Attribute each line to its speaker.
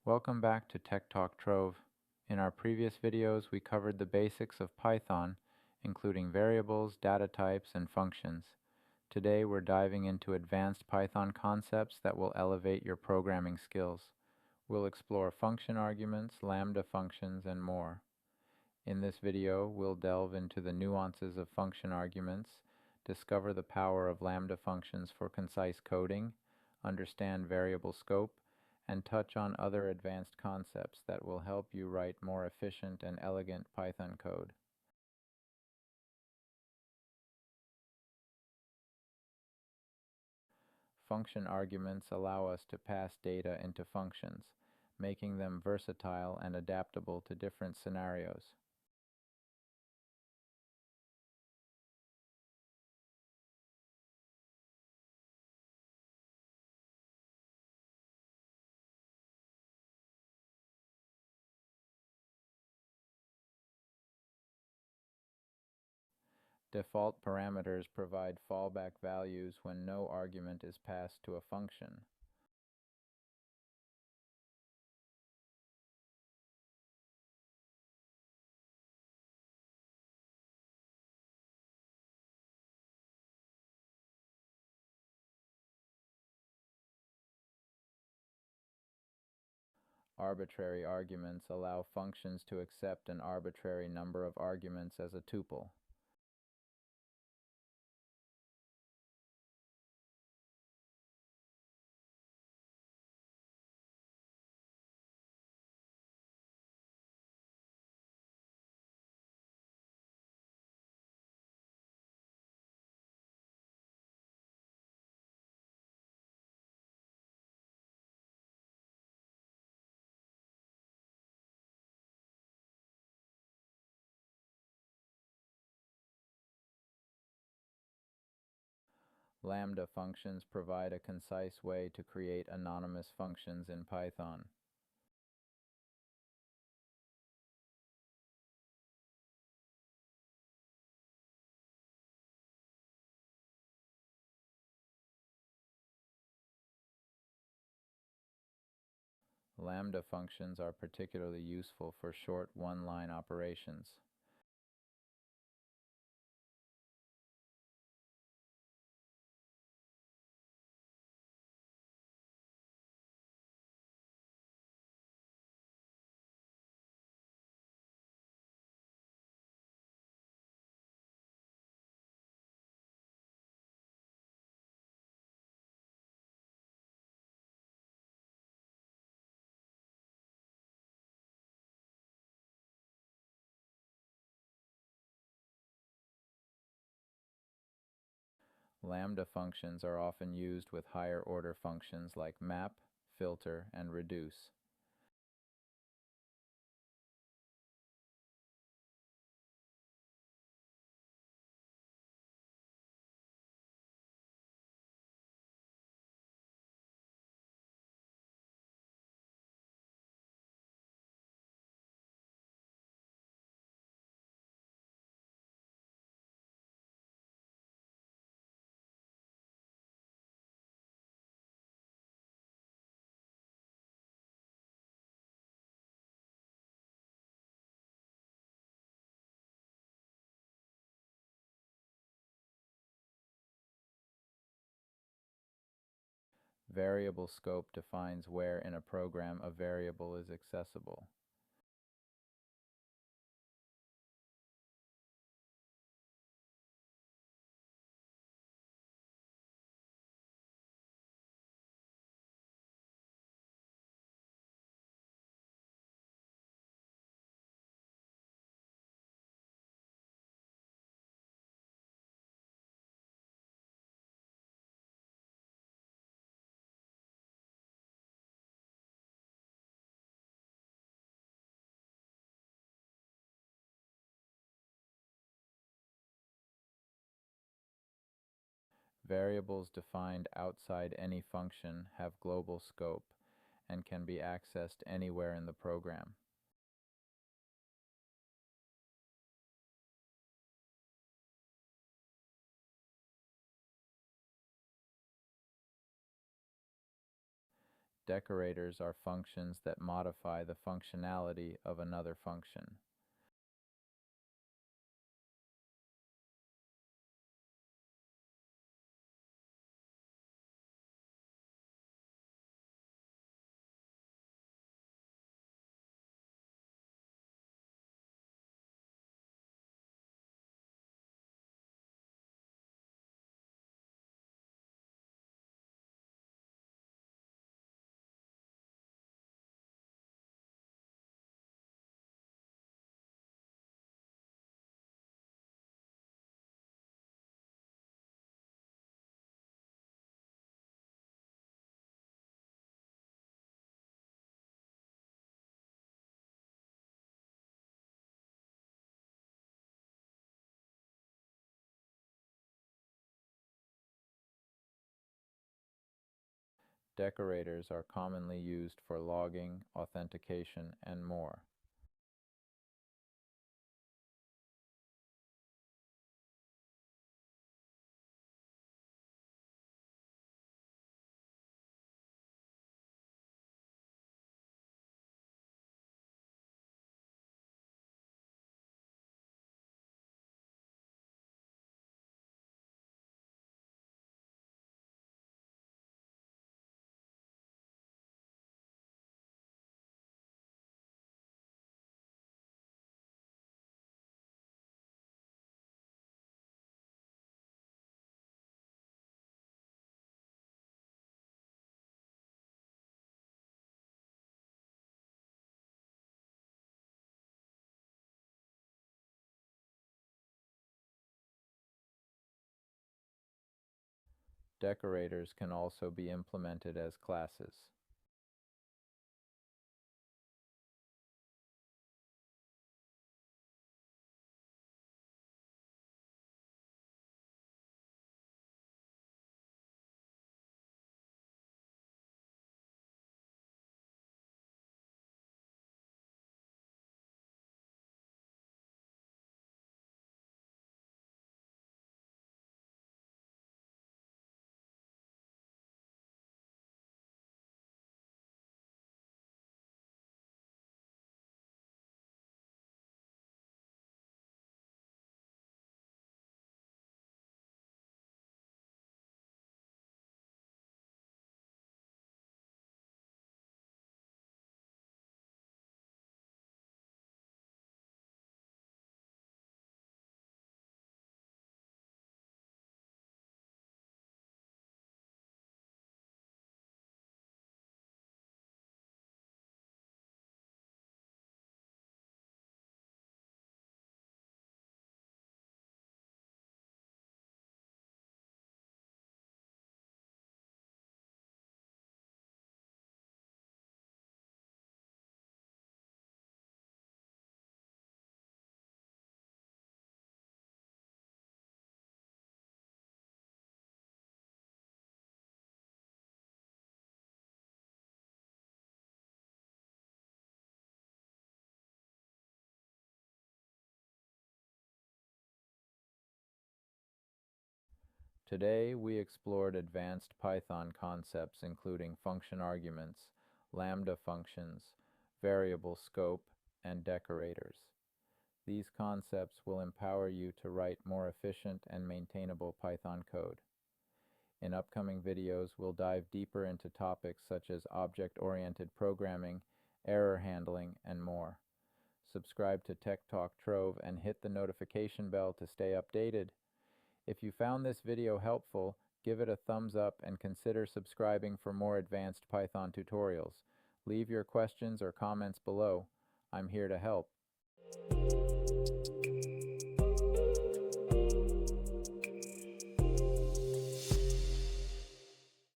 Speaker 1: Welcome back to Tech Talk Trove. In our previous videos, we covered the basics of Python, including variables, data types, and functions. Today, we're diving into advanced Python concepts that will elevate your programming skills. We'll explore function arguments, Lambda functions, and more. In this video, we'll delve into the nuances of function arguments, discover the power of Lambda functions for concise coding, understand variable scope, and touch on other advanced concepts that will help you write more efficient and elegant Python code. Function arguments allow us to pass data into functions, making them versatile and adaptable to different scenarios. Default parameters provide fallback values when no argument is passed to a function. Arbitrary arguments allow functions to accept an arbitrary number of arguments as a tuple. Lambda functions provide a concise way to create anonymous functions in Python. Lambda functions are particularly useful for short one-line operations. Lambda functions are often used with higher order functions like map, filter, and reduce. Variable scope defines where in a program a variable is accessible. Variables defined outside any function have global scope and can be accessed anywhere in the program. Decorators are functions that modify the functionality of another function. Decorators are commonly used for logging, authentication, and more. Decorators can also be implemented as classes. Today, we explored advanced Python concepts including function arguments, Lambda functions, variable scope, and decorators. These concepts will empower you to write more efficient and maintainable Python code. In upcoming videos, we'll dive deeper into topics such as object-oriented programming, error handling, and more. Subscribe to Tech Talk Trove and hit the notification bell to stay updated. If you found this video helpful, give it a thumbs up and consider subscribing for more advanced Python tutorials. Leave your questions or comments below. I'm here to help.